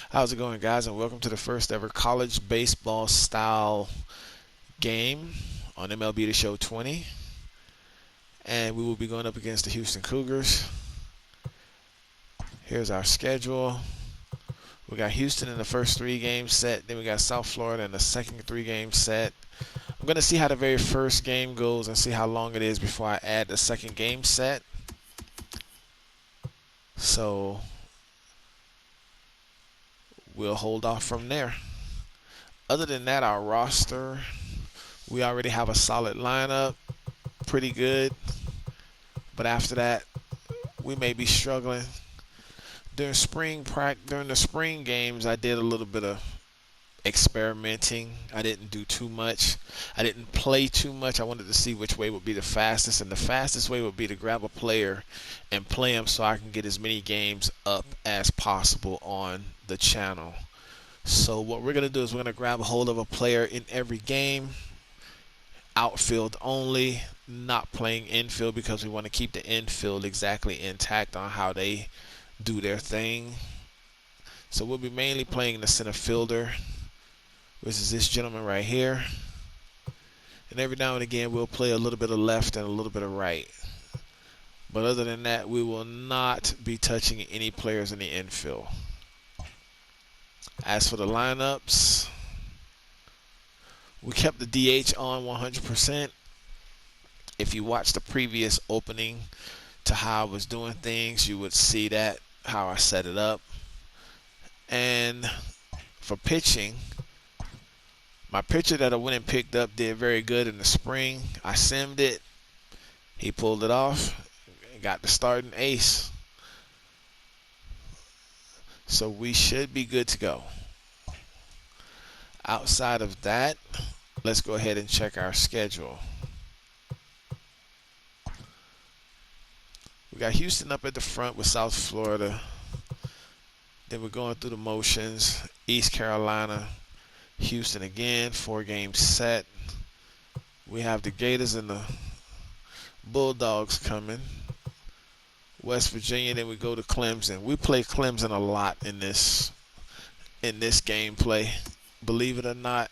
How's it going, guys? And welcome to the first ever college baseball style game on MLB The Show 20. And we will be going up against the Houston Cougars. Here's our schedule. We got Houston in the first 3 game set. Then we got South Florida in the second 3 game set. I'm going to see how the very first game goes and see how long it is before I add the second game set. So we'll hold off from there. Other than that, our roster, we already have a solid lineup, pretty good. But after that, we may be struggling. During the spring games, I did a little bit of experimenting. I didn't do too much. I didn't play too much. I wanted to see which way would be the fastest, and the fastest way would be to grab a player and play him so I can get as many games up as possible on the channel. So what we're going to do is we're going to grab a hold of a player in every game, outfield only, not playing infield because we want to keep the infield exactly intact on how they do their thing. So we'll be mainly playing the center fielder, which is this gentleman right here. And every now and again we'll play a little bit of left and a little bit of right. But other than that, we will not be touching any players in the infield. As for the lineups, we kept the DH on 100%. If you watch the previous opening to how I was doing things, you would see that, how I set it up. And for pitching, my pitcher that I went and picked up did very good in the spring. I simmed it. He pulled it off and got the starting ace. So we should be good to go. Outside of that, let's go ahead and check our schedule. We got Houston up at the front with South Florida. Then we're going through the motions. East Carolina, Houston again, 4 game set. We have the Gators and the Bulldogs coming. West Virginia, then we go to Clemson. We play Clemson a lot in this gameplay. Believe it or not,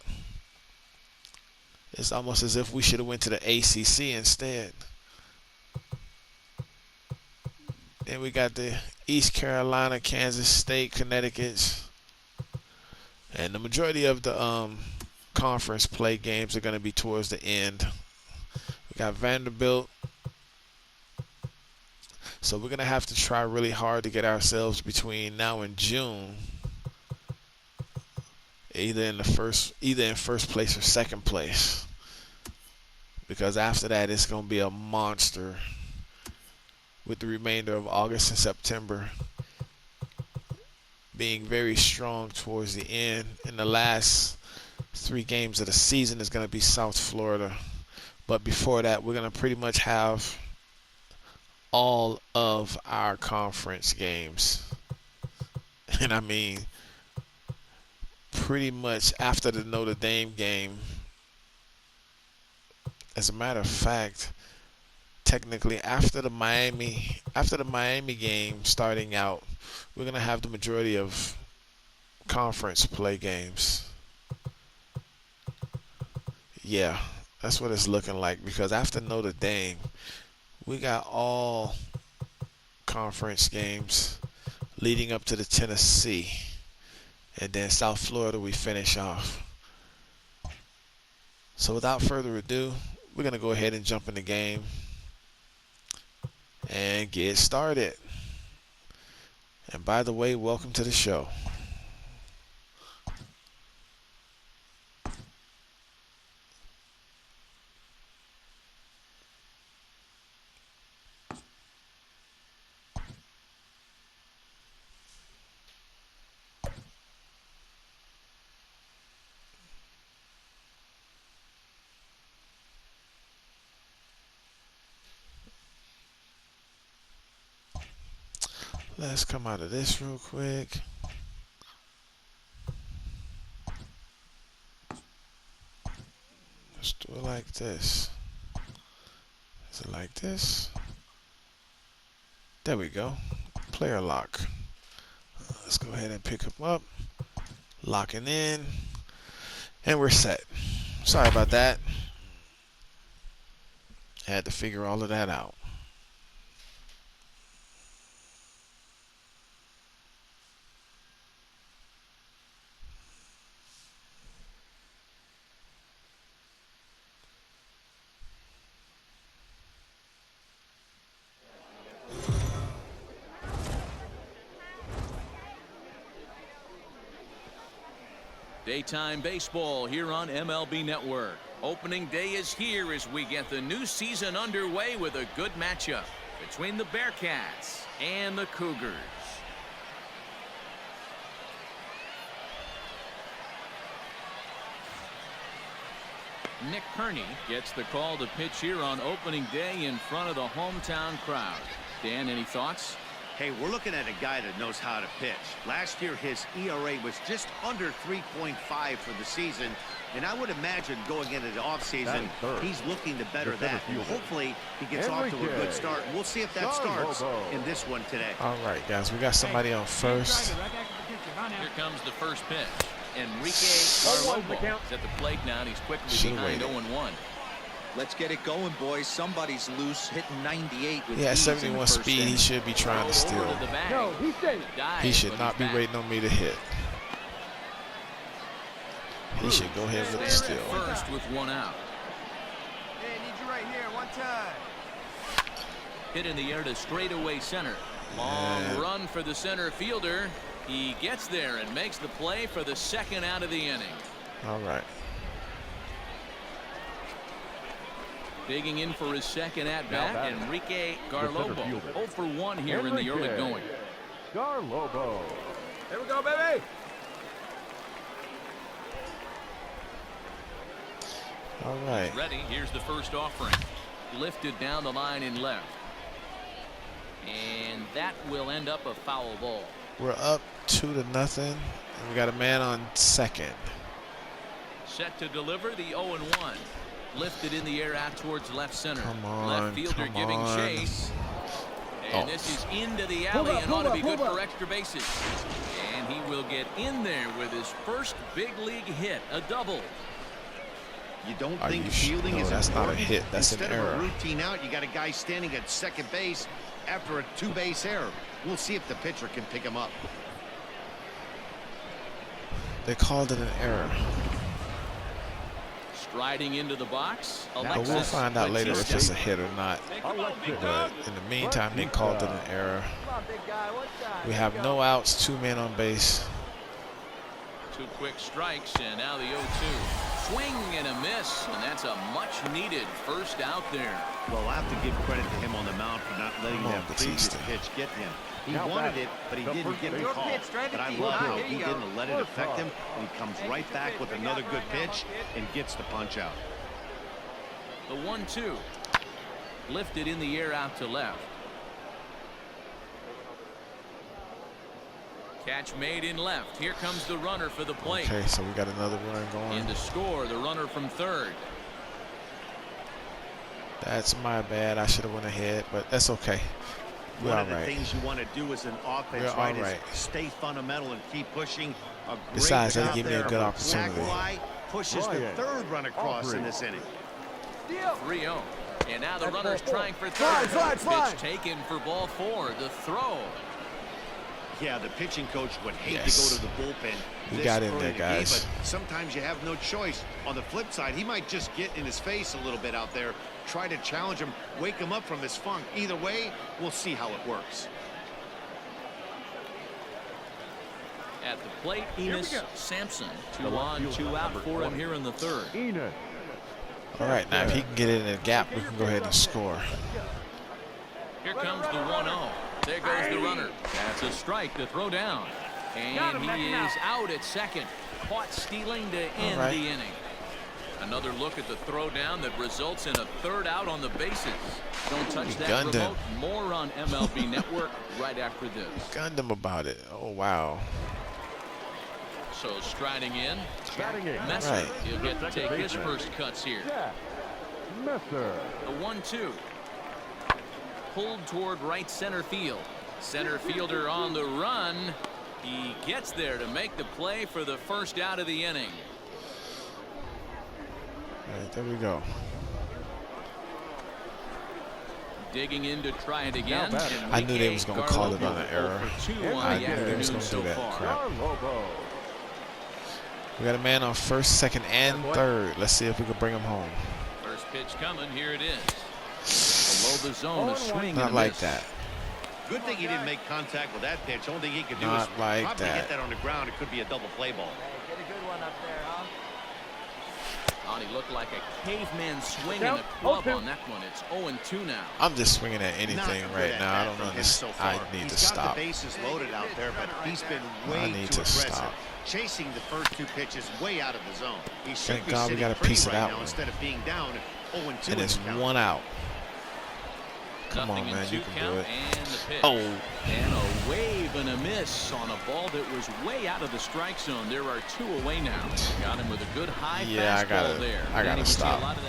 it's almost as if we should have went to the ACC instead. Then we got the East Carolina, Kansas State, Connecticut. And the majority of the conference play games are going to be towards the end. We got Vanderbilt. So we're going to have to try really hard to get ourselves between now and June either in first place or second place. Because after that, it's going to be a monster with the remainder of August and September being very strong towards the end. And the last 3 games of the season is going to be South Florida. But before that, we're going to pretty much have all of our conference games. And I mean, pretty much after the Notre Dame game. As a matter of fact, technically after the Miami game starting out, we're going to have the majority of conference play games. Yeah, that's what it's looking like, because after Notre Dame, we got all conference games leading up to the Tennessee. And then South Florida we finish off. So without further ado, we're going to go ahead and jump in the game and get started. And by the way, welcome to the show. Let's come out of this real quick. Let's do it like this. Is it like this? There we go. Player lock. Let's go ahead and pick him up. Locking in. And we're set. Sorry about that. Had to figure all of that out. Daytime baseball here on MLB Network. Opening day is here as we get the new season underway with a good matchup between the Bearcats and the Cougars. Nick Kearney gets the call to pitch here on opening day in front of the hometown crowd. Dan, any thoughts? Hey, we're looking at a guy that knows how to pitch. Last year, his ERA was just under 3.5 for the season. And I would imagine going into the offseason, he's looking to better that. And hopefully, he gets off to a good start. We'll see if that starts in this one today. All right, guys, we got somebody on first. Here comes the first pitch. Enrique Garlobo is at the plate now, and he's quickly behind 0-1. Let's get it going, boys. Somebody's loose, hitting 98 with Yeah, 71 speed. He should be trying to steal. No, he should not be waiting on me to hit. He should go ahead with the steal. First with one out. Hey, need you right here, one time. Hit in the air to straightaway center. Long run for the center fielder. He gets there and makes the play for the second out of the inning. All right. Digging in for his second at-bat, Enrique Garlobo. 0 for 1 here in the early going. Garlobo. Here we go, baby. All right. Ready. Here's the first offering. Lifted down the line in left. And that will end up a foul ball. We're up 2-0. And we got a man on second. Set to deliver the 0-1. Lifted in the air out towards left center. Come on, left fielder giving chase. And this is into the alley and ought to be good for extra bases. And he will get in there with his first big league hit, a double. You don't think fielding is that's not a hit. That's Instead an error. of a routine out, you got a guy standing at second base after a two-base error. We'll see if the pitcher can pick him up. They called it an error. Striding into the box. But we'll find out later if it's a hit or not. But in the meantime, they called it an error. We have no outs, 2 men on base. 2 quick strikes, and now the 0-2. Swing and a miss, and that's a much-needed first out there. Well, I have to give credit to him on the mound for not letting that previous pitch get him. He wanted it, but he didn't get the call. But I love how he didn't let it affect him, and he comes right back with another good pitch and gets the punch out. The 1-2. Lifted in the air out to left. Catch made in left. Here comes the runner for the plate. Okay, so we got another run going. In to score, the runner from third. That's my bad. I should have went ahead, but that's okay. We're One all of the right. things you want to do as an offense, We're all is right. stay fundamental and keep pushing. A great Besides, that'll job give me a there. good opportunity. Zachary pushes the third run across in this inning. 3-0. And now the runner's trying for third. Pitch taken for ball 4. The throw. Yeah, the pitching coach would hate Yes. to go to the bullpen. He this got in early there, in the game, guys. but sometimes you have no choice. On the flip side, he might just get in his face a little bit out there, try to challenge him, wake him up from his funk. Either way, we'll see how it works. At the plate, Enos Sampson. 2 on, 2 out for him here in the third. All right, now if he can get it in the gap, we can go ahead and score. Here comes the 1-0. There goes the runner. That's a strike to throw down. And he is out at second. Caught stealing to end the inning. Another look at the throw down that results in a third out on the bases. Don't touch that remote. More on MLB Network right after this. Gunned him about it. Oh, wow. So striding in. Messer. Right. He'll get to take his first cuts here. Messer. The 1-2. Pulled toward right center field. Center fielder on the run. He gets there to make the play for the first out of the inning. All right, there we go. Digging in to try it again. I knew they was going to call it on an error. I knew they was going to do that crap. We got a man on first, second, and third. Let's see if we can bring him home. First pitch coming. Here it is. Below the zone, a swing. Not and a like miss. that. Good thing he didn't make contact with that pitch. Only thing he could do Not is like probably that. hit that on the ground. It could be a double play ball. Get a good one up there, huh? Oh, he looked like a caveman swinging the club on that one. It's 0-2 now. I'm just swinging at Not anything good right at now. I that don't from him understand. so far. I need to He's got stop. the bases loaded out there, but he's been I way need too to aggressive. stop. Chasing the first two pitches way out of the zone. He should Thank be God we sitting got a pretty piece of right that now one. instead of being down 0-2 And it's in the count. one out. Come Nothing on, in man. two You can count, do it. and the pitch. Oh. And a wave and a miss on a ball that was way out of the strike zone. There are two away now. Got him with a good high Yeah, fastball there. I And gotta you can see a stop. lot of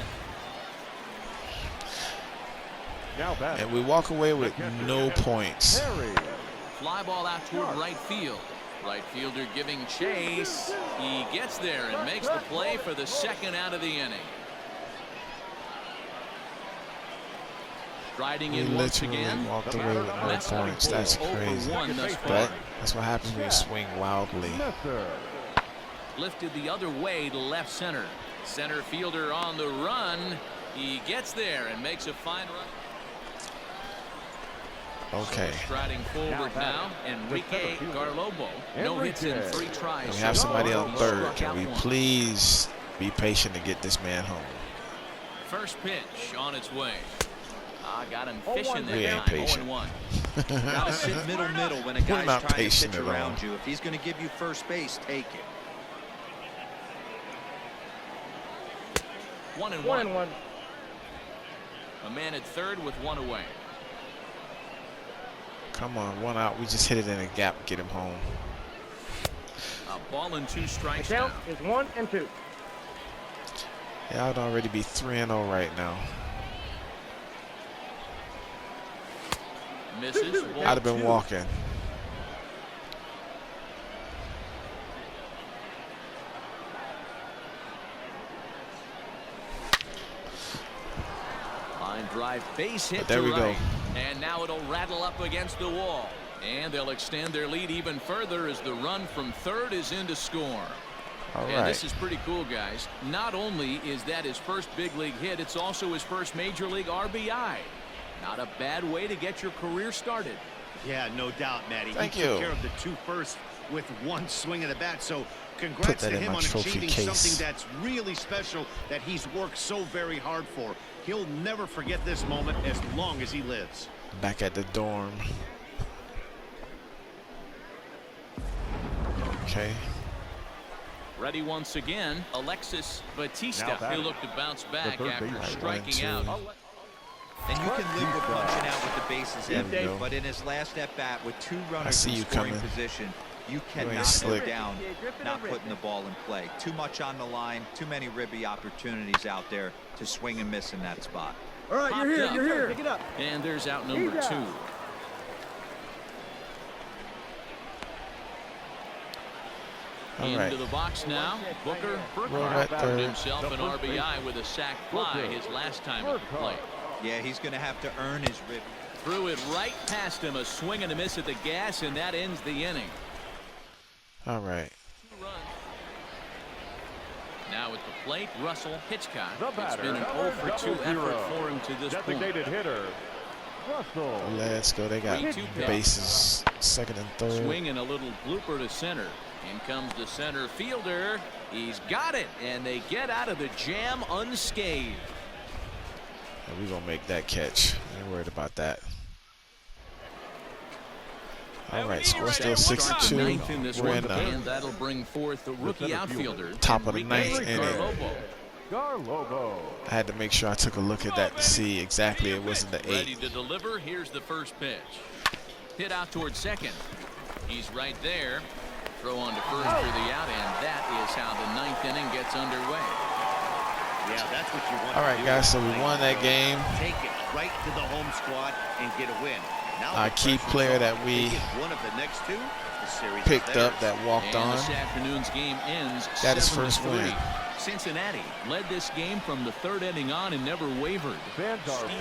that. And we walk away with no points. Fly ball out toward right field. Right fielder giving chase. He gets there and makes the play for the second out of the inning. Striding We in once literally again. walked away with no Messer points. That's over crazy. one thus far. But that's what happens when you swing wildly. Lifted the other way to left center. Center fielder on the run. He gets there and makes a fine run. Okay. Striding forward now, Enrique Garlobo. No hits in 3 tries. We have somebody on He third. struck Can out we one. please be patient to get this man home? First pitch on its way. Got him fishing We that ain't time. patient. 0-1. Gotta sit middle when a guy's not trying to patient pitch at all. around you. If he's going to give you first base, take it. 1-1. A man at third with one away. Come on, one out. We just hit it in a gap. Get him home. A ball and 2 strikes Count now. is 1-2. Yeah, I'd already be 3-0 right now. Misses. I'd have been walking. Line drive base hit But there to we go. right. And now it'll rattle up against the wall. And they'll extend their lead even further as the run from third is in to score. All And right. this is pretty cool, guys. Not only is that his first big league hit, it's also his first major league RBI. Not a bad way to get your career started. Yeah, no doubt, Matty. Thank he you. took care of the 2 first with one swing of the bat. So congrats that to in him my on trophy achieving case. something that's really special that he's worked so very hard for. He'll never forget this moment as long as he lives. Back at the dorm. Okay. Ready once again, Alexis Batista. He'll look to bounce back after striking out. And you can live with punching out with the bases There we empty, go. but in his last at-bat with 2 I runners see in you scoring coming. position, you ain't cannot go slick. down not putting the ball in play. Too much on the line, too many ribby opportunities out there to swing and miss in that spot. All right, Popped you're up. here. Pick it up. And there's out number 2. All Into right. the box now. Booker Roll Burkhardt right earned third. himself an RBI with a sac fly his last time at the plate. Yeah, he's going to have to earn his ribby. Threw it right past him, a swing and a miss at the gas, and that ends the inning. All right. Now at the plate, Russell Hitchcock. The It's batter, been an number 0 for 2 effort 00. for him to this point. Designated hitter, Russell. Let's go. They got 3-2 pitch. bases second and third. Swing and a little blooper to center. In comes the center fielder. He's got it, and they get out of the jam unscathed. And we're going to make that catch. Ain't worried about that. All right, score still Start the 6-2. ninth in this We're one, in the and that'll bring forth the rookie outfielder. top of the Enrique ninth inning. Garlobo. Garlobo. I had to make sure I took a look at that to see exactly it wasn't the Ready 8. to deliver. Here's the first pitch. Hit out towards second. He's right there. Throw on to first for the out, and that is how the ninth inning gets underway. Yeah, that's what you want. All to right, do. guys, so we won that game. Take it right to the home squad and get a win. our key player that we picked up that walked on. This afternoon's game ends. Got his first win. Cincinnati led this game from the third inning on and never wavered.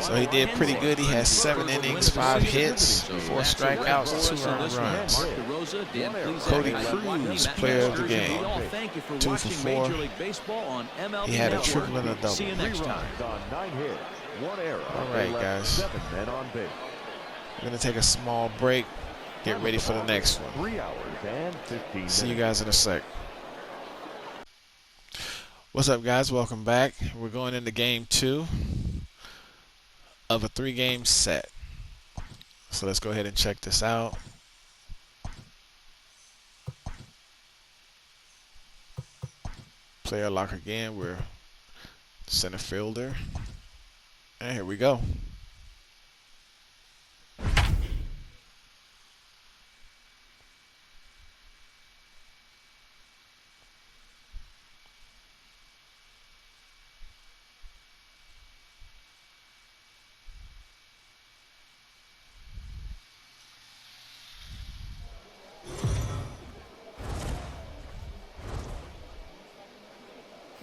So he did pretty good. He has 7 innings, 5 hits, 4 strikeouts, 2 earned runs. Cody Cruz, player of the game. 2 for 4. He had a triple and a double. See you next time. All right, guys. We're going to take a small break. Get ready for the next one. 3 hours and 15 See you guys in a sec. What's up, guys? Welcome back. We're going into game 2 of a 3-game set. So let's go ahead and check this out. Player lock again. We're center fielder. And here we go.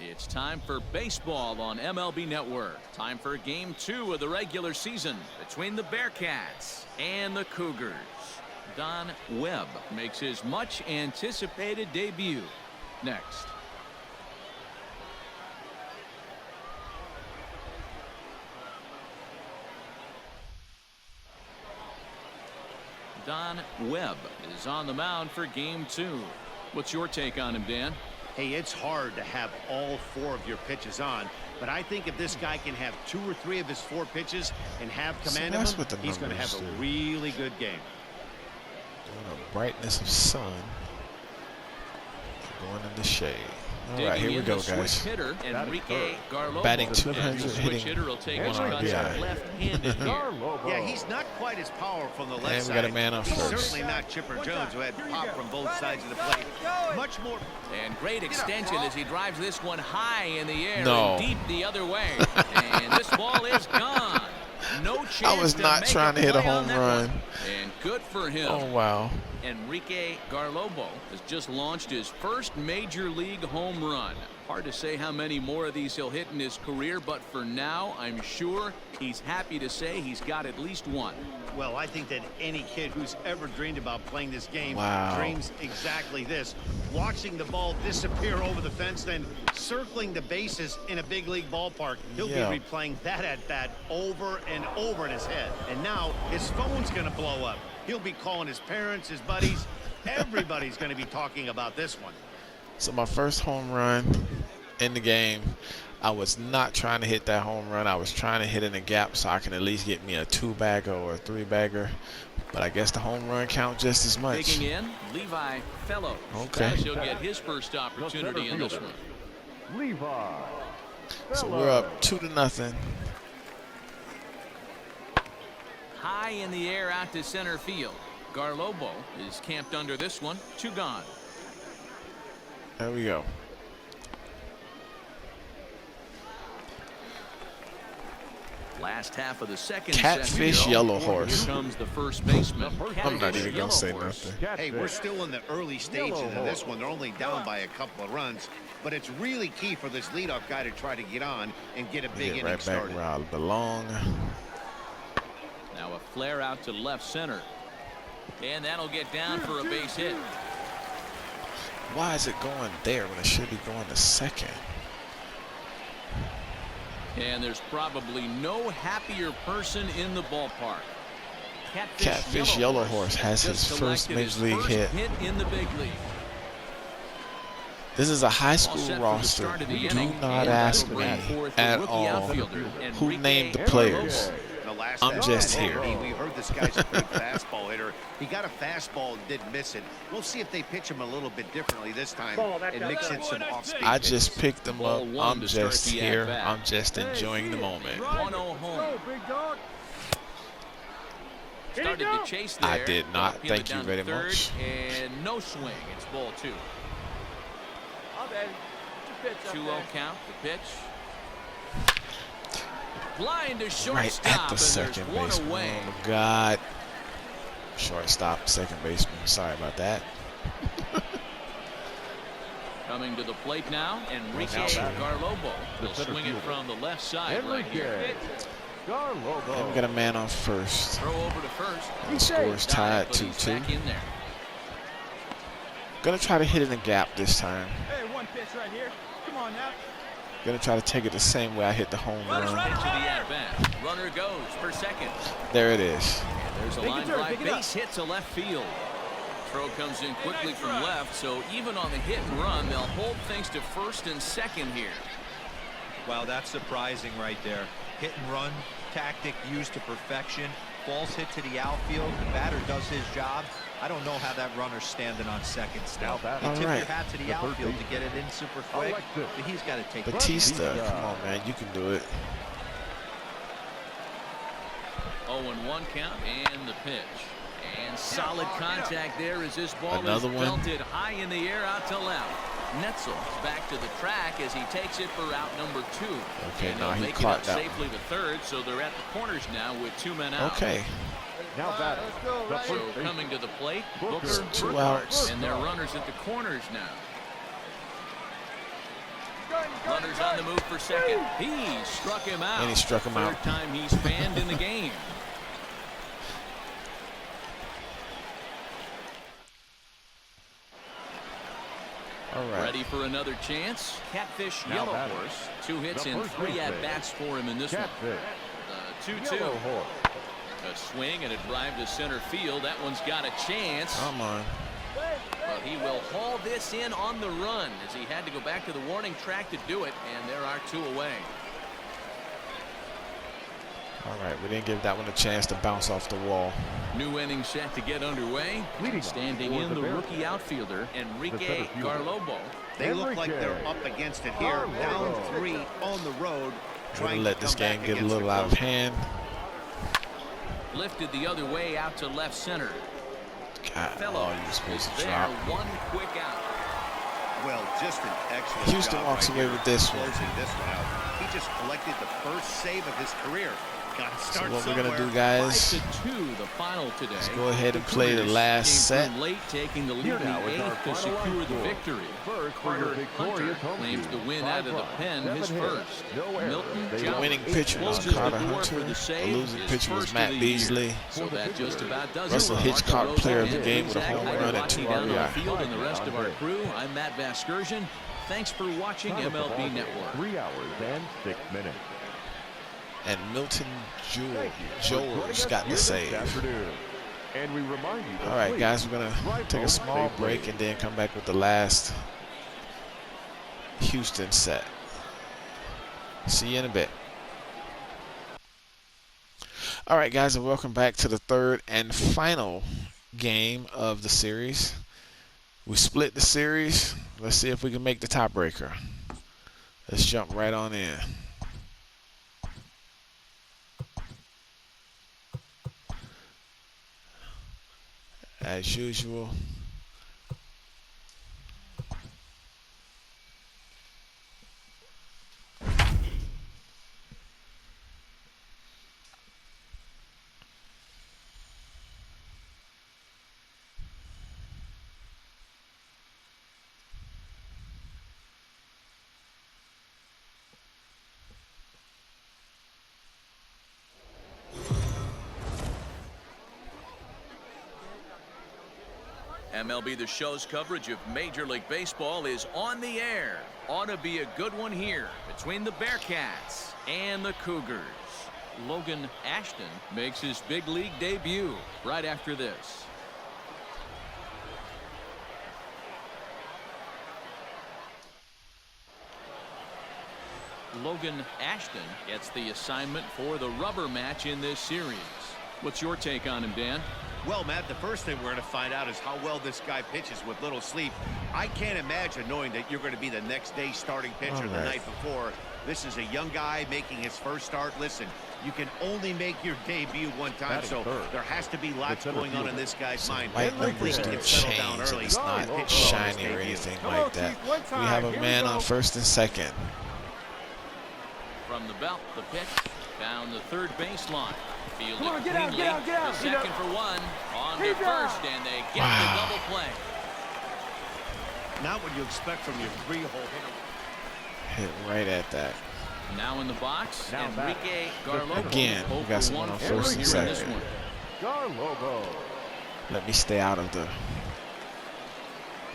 It's time for baseball on MLB Network. Time for game 2 of the regular season between the Bearcats and the Cougars. Don Webb makes his much anticipated debut next. Don Webb is on the mound for game 2. What's your take on him, Dan? Hey, it's hard to have all 4 of your pitches on, but I think if this guy can have 2 or 3 of his 4 pitches and have command of them, he's going to have a really good game. Doing a brightness of sun. Going in the shade. All right, here we go, guys. Hitter, Batting 200, hitting hitter will take 1 RBI. left-handed here. Yeah, he's not quite as powerful on the left And we side. got a man on He's first. certainly not Chipper Jones, who had pop from both sides of the plate. Much more. And great extension as he drives this one high in the air No. and deep the other way. And this ball is gone. No chance. I was not trying to hit a home run. And good for him. Oh, wow. Enrique Garlobo has just launched his first major league home run. Hard to say how many more of these he'll hit in his career, but for now, I'm sure he's happy to say he's got at least one. Well, I think that any kid who's ever dreamed about playing this game dreams exactly this. Watching the ball disappear over the fence, then circling the bases in a big league ballpark. He'll be replaying that at-bat over and over in his head. And now his phone's going to blow up. He'll be calling his parents, his buddies. Everybody's going to be talking about this one. So my first home run in the game, I was not trying to hit that home run. I was trying to hit in the gap so I can at least get me a 2-bagger or a 3-bagger. But I guess the home run count just as much. Taking in Levi Fellows. Okay. He'll get his first opportunity in this one. Levi. So we're up 2-0. High in the air out to center field. Garlobo is camped under this one. 2 gone. There we go. Last half of the second Catfish Yellow Horse. Here comes the first baseman. I'm not even going to say nothing. Hey, we're still in the early stages of this one. They're only down by a couple of runs, but it's really key for this leadoff guy to try to get on and get a big inning right back started. where I belong. Now a flare out to left center. And that'll get down for a base hit. Why is it going there when it should be going to second? And there's probably no happier person in the ballpark. Catfish Yellow Horse has his first major league hit. In the big league. This is a high school roster. Do not ask me at all who named the players. I'm just here. We heard this guy's a good fastball hitter. He got a fastball and didn't miss it. We'll see if they pitch him a little bit differently this time and mix in some off-speed. I just picked them up. I'm just here. I'm just enjoying the moment. 1-0 home. Started to chase there. I did not. Thank you very much. And no swing. It's ball 2. 2-0 count. The pitch. Blind to shortstop, Right at the second base. Oh my God. Shortstop, second baseman. Sorry about that. Coming to the plate now, Enrique Garlobo will swing it from the left side right here. And we got a man on first. Throw over to first. And the score is tied 2-2. Gonna try to hit in the gap this time. Hey, one pitch right here. Come on now. Gonna try to take it the same way I hit the home run. To the at-bat. Runner goes for second. There it is. There's a line drive base hit to left field. Throw comes in quickly from left, so even on the hit and run, they'll hold things to first and second here. Wow, that's surprising right there. Hit and run tactic used to perfection. False hit to the outfield. The batter does his job. I don't know how that runner's standing on second still. You tip your hat to the outfield to get it in super quick, but he's got to take it. Batista, come on, man, you can do it. 0-1 count and the pitch. And solid contact there as this ball Another is one. belted high in the air out to left. Netzel's back to the track as he takes it for route number 2. Okay, and now he'll he make caught it that up safely to third, so they're at the corners now with 2 men out. Okay. Now batting. So coming to the plate, Booker, 2 outs. and their runners at the corners now. Runners on the move for second. He struck him out. And he struck him out. Third time he's fanned in the game. All right. Ready for another chance. Catfish Yellow Horse. 2 hits and 3 at-bats for him in this one. 2-2. A swing and a drive to center field. That one's got a chance. Come on. But he will haul this in on the run as he had to go back to the warning track to do it, and there are 2 away. All right, we didn't give that one a chance to bounce off the wall. New inning set to get underway. Standing in the rookie outfielder, Enrique Garlobo. They look like they're up against it here. Down 3 on the road. Trying to let this game get a little out of hand. Lifted the other way out to left center. God, Fellow you were supposed to there, drop. 1 quick out. Well, just an excellent Houston job walks right away here, with this one. closing this one out. He just collected the first save of his career. Got to So start what we're somewhere. gonna do, guys? 5-2, the final today. Let's go ahead and play the Cougars last came set. through late, taking the lead in the 8th to secure the victory. Carter Hunter claims the win out of the pen, his first. Milton The Jones winning pitcher was closes the Carter door Hunter. for the The save, losing his pitcher was first Matt of the year. Beasley. So that just about does it. Russell For Hitchcock, Marco player of the Rosa game with a Zach home Hyder run and watching 2 down on the RBI. field and the rest of our crew, I'm Matt Vasgersian. Thanks for watching MLB Network. 3 hours and 6 minutes. And Milton Jones got the save. And we remind you. All right, guys, we're gonna take a small break and then come back with the last Houston set. See you in a bit. All right, guys, and welcome back to the 3rd and final game of the series. We split the series. Let's see if we can make the tiebreaker. Let's jump right on in. As usual. MLB The Show's coverage of Major League Baseball is on the air. Ought to be a good one here between the Bearcats and the Cougars. Logan Ashton makes his big league debut right after this. Logan Ashton gets the assignment for the rubber match in this series. What's your take on him, Dan? Well, Matt, the first thing we're going to find out is how well this guy pitches with little sleep. I can't imagine knowing that you're going to be the next day starting pitcher the night before. This is a young guy making his first start. Listen, you can only make your debut one time, so there has to be lots going on in this guy's mind. White numbers do change, and it's not shiny or anything like that. We have a man on first and second. From the belt, the pitch down the third baseline. Fielded Come on, get cleanly. out, get out. The second for one. On to He's out. first, and they get the double play. Not what you expect from your 3-hole hitter. Hit right at that. Now in the box, Now Enrique Garlobo. Again, we got someone on first and second. Garlobo. Let me stay out of the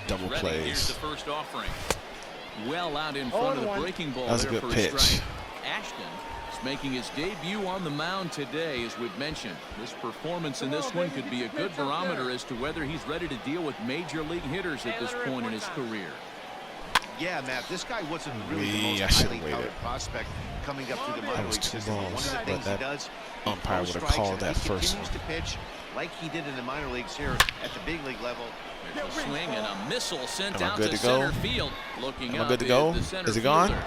double Ready. Here's plays. the first offering. Well out in front of the breaking ball. That was a there good for pitch. strike. Ashton is making his debut on the mound today, as we've mentioned. This performance in this one could be a good barometer as to whether he's ready to deal with major league hitters at this point in his career. Yeah, Matt, this guy wasn't really the I most should've highly waited. touted prospect coming up through the That minor was league two system. One of balls, the but things he that does, umpire he would have throws strikes, called and that if he first continues to pitch like he did in the minor leagues here at the big league level. There's a swing and a missile sent Am I out good to to go? center field. Looking Am I up good to go? the center Is it gone? fielder.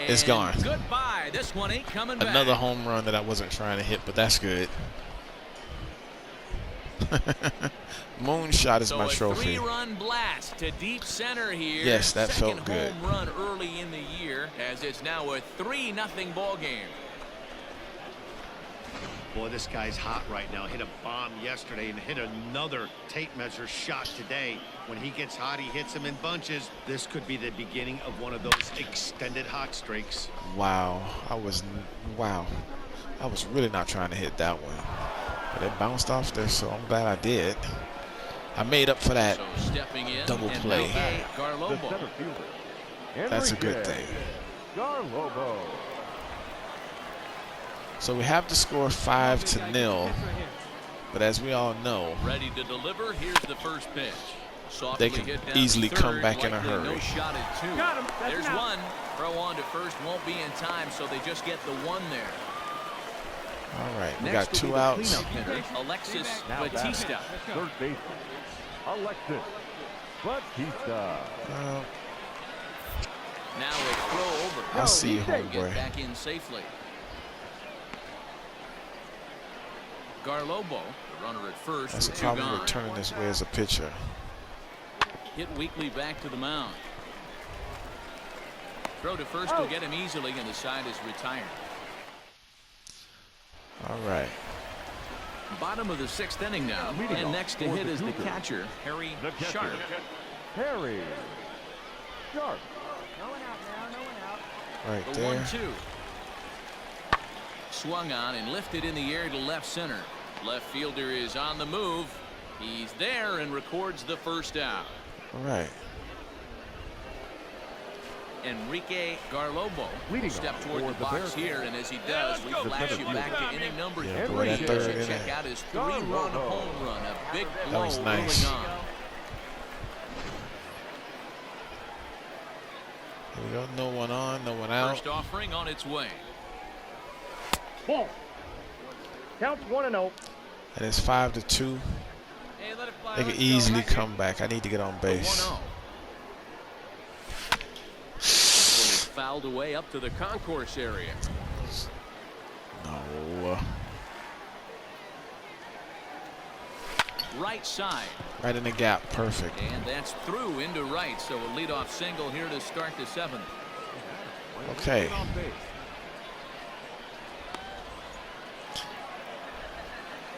It's And gone. Goodbye. This one ain't coming back. Another home run that I wasn't trying to hit, but that's good. Moonshot is my a trophy. 3-run blast to deep center here. Yes, that Second felt good. home run early in the year, as it's now a 3-0 ball game. Boy, this guy's hot right now. Hit a bomb yesterday and hit another tape measure shot today. When he gets hot, he hits them in bunches. This could be the beginning of one of those extended hot streaks. Wow, I was really not trying to hit that one, but it bounced off there, so I'm glad I did. I made up for that So stepping in, double and play. Enrique The Garlobo. center fielder. That's a good Enrique thing. Garlobo. So we have the score 5-0, but as we all know, Ready to deliver. Here's the first pitch. Softly they can hit down easily to come third, back in a likely hurry. No shot at 2. Got him. That's There's an out. one. Throw on to first won't be in time, so they just get the 1 there. All right, we Next got will 2 be the outs. cleanup hitter, Alexis Now Batista. Third baseman. Alexis Batista. Now a throw over. I see you, Get homeboy. back in safely. Garlobo, the runner at first, That's with the 2 problem gone. with turning this way as a pitcher. Hit weakly back to the mound. Throw to first will get him easily, and the side is retired. All right. Bottom of the 6th inning now, Leading and off next to for hit the is the Cougars. catcher, Harry The catcher, Sharp. Harry Sharp. No one out now, no one out. Right The there. 1-2. Swung on and lifted in the air to left center. Left fielder is on the move. He's there and records the first out. All right. Enrique Garlobo Leading will step off toward for the the box Bearcats. here, and as he does, we flash you back to inning number Yeah, 3. boy, that third Should inning. check out his 3-run home run, a big That blow was nice. early on. Here we go. No one on, no one out. First offering on its way. Ball. Counts 1-0. And it's 5-2. Hey, let it fly. They can Let's go. easily come back. I need to get on The base. 1-0. This one is fouled away up to the concourse area. No. Right side. Right in the gap. Perfect. And that's through into right. So a leadoff single here to start the 7th. Okay. On base.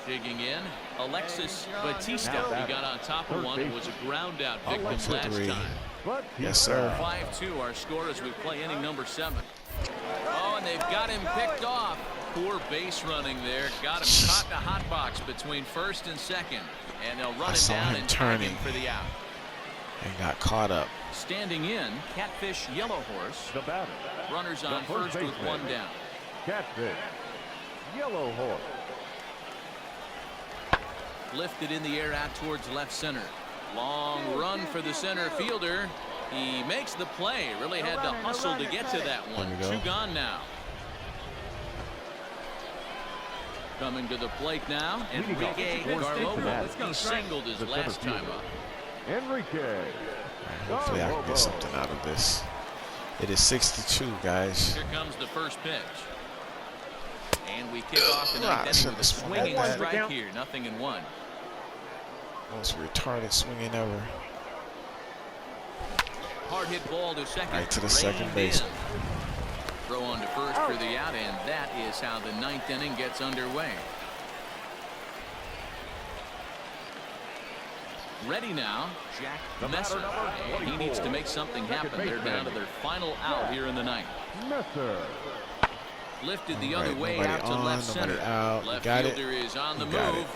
Digging in, Alexis Batista. Now He got on top of third one. It baseman. was a ground out victim One for last 3. time. Batista. Yes, sir. 5-2 our score as we play inning number 7. Oh, and they've got him picked off. Poor base running there. Got him caught in a hot box between first and second. And they'll run I him saw down him and tag turning. him for the out. And got caught up. Standing in, Catfish Yellow Horse. The batter. Runners on The first first with baseman. 1 down. Catfish. Yellow Horse. Lifted in the air out towards left center. Long run for the center fielder. He makes the play. Really had to hustle to get to that one. There we go. 2 gone now. Coming to the plate now, Leading off Enrique for Garlobo. Cincinnati. He singled his The last center time fielder. up. Enrique. Hopefully I can Garlobo. get something out of this. It is 6-2, guys. Here comes the first pitch. And we kick off the Ah, ninth inning shouldn't with a have swung swinging at that. strike here. 0-1. Most retarded swinging ever. Hard hit ball to second. Right to the Reined second in. baseman. Throw on to first for the out, and that is how the 9th inning gets underway. Ready now, Jack Messer. And he needs to make something happen. They're down to their final out here in the ninth. Lifted the other way out to left center. Left fielder is on the move.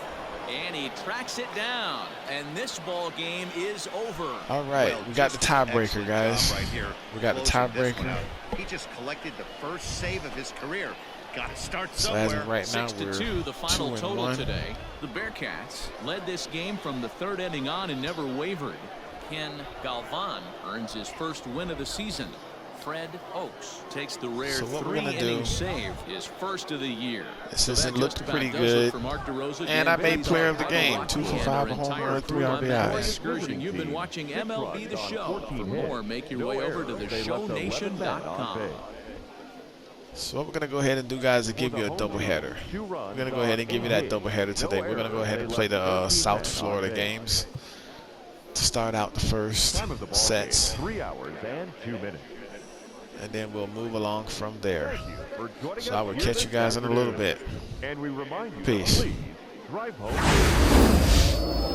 And he tracks it down. And this ball game is over. All right, we got the tiebreaker, guys. Right here. We got the tiebreaker. He just collected the first save of his career. Got to start So somewhere. as of right now, 6-2, the final total 2-1 today. The Bearcats led this game from the third inning on and never wavered. Ken Galvan earns his first win of the season. Fred Oakes takes the rare So what we're gonna 3-inning do, save, his first of the year. This isn't that looked just pretty about does it good. for Mark DeRosa. And I made Bailey's player on of the how game. lucky 2 for and 5, their a home entire run, 3 crew on that RBIs. excursion. You've been watching MLB The Show. For more, make your way over to theshownation.com. So what we're going to go ahead and do, guys, is give you a doubleheader. We're going to go ahead and give you that doubleheader today. We're going to go ahead and play the South Florida games to start out the first sets. 3 hours and 2 minutes. And then we'll move along from there. So I will catch you guys in a little bit. And we remind you, Peace. please drive home.